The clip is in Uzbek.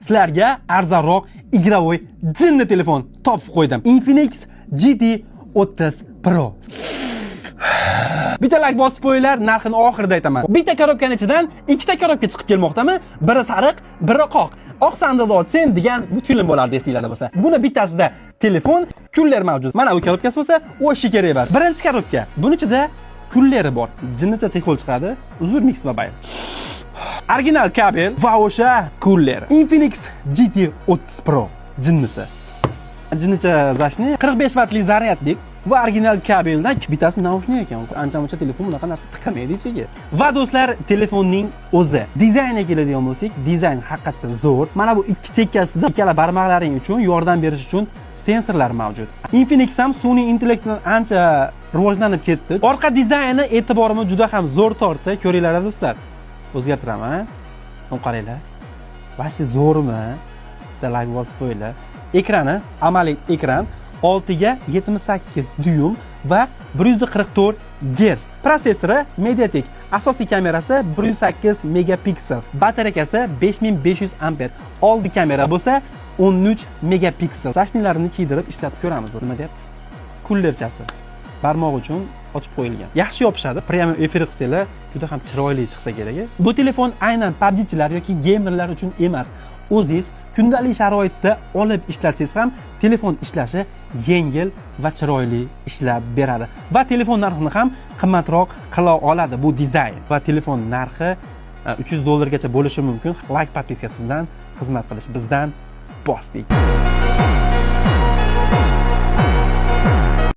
Sizlarga arzonroq игровой jinni telefon topib qo'ydim. Infinix GT 30 Pro. Bitta like bosib qo'yinglar, narxini oxirida aytaman. Bitta korobkaning ichidan ikkita korobka chiqib kelmoqdami? Biri sariq, biri qoq. Oq sandalda sen degan multfilm bo'lardi esinglarda bo'lsa. Buni bittasida telefon, kullar mavjud. Mana bu korobkasi bo'lsa, o'shi kerak emas. Birinchi korobka. Buning ichida kullari bor. Jinnicha chexol chiqadi. Uzr Mix Mobile. Original kabel va o'sha kullar. Infinix GT 30 Pro jinnisi. Jinnicha zashni 45 vatlik zaryadlik va original kabeldan bittasi naushnik ekan. Ancha-muncha telefon bunaqa narsa tiqamaydi ichiga. Va do'stlar, telefonning o'zi. Dizayniga keladigan bo'lsak, dizayn haqiqatda zo'r. Mana bu ikki chekkasida ikkala barmoqlaring uchun yordam berish uchun sensorlar mavjud. Infinix ham sun'iy intellektdan ancha rivojlanib ketdi. Orqa dizayni e'tiborimni juda ham zo'r tortdi. Ko'ringlar do'stlar. O'zgartiraman. Buni qaranglar. Vashi zo'rmi? Bitta like bosib qo'yinglar. Ekrani amaliy ekran 6 ga 78 dyum va 144 Hz. Protsessori MediaTek. Asosiy kamerasi 108 megapiksel. Batareyasi 5500 ampere. Oldi kamera bo'lsa 13 megapiksel. Sashnilarini kiydirib ishlatib ko'ramiz. Nima deyapti? Kullerchasi. Barmoq uchun ochib qo'yilgan. Yaxshi yopishadi. Premium efir qilsanglar juda ham chiroyli chiqsa kerak. Bu telefon aynan PUBG'chilar yoki gamerlar uchun emas. O'zingiz kundalik sharoitda olib ishlatsangiz ham telefon ishlashi yengil va chiroyli ishlab beradi. Va telefon narxini ham qimmatroq qila oladi bu dizayn. Va telefon narxi $300 gacha bo'lishi mumkin. Like podpiska sizdan, xizmat qilish bizdan. Bosdik.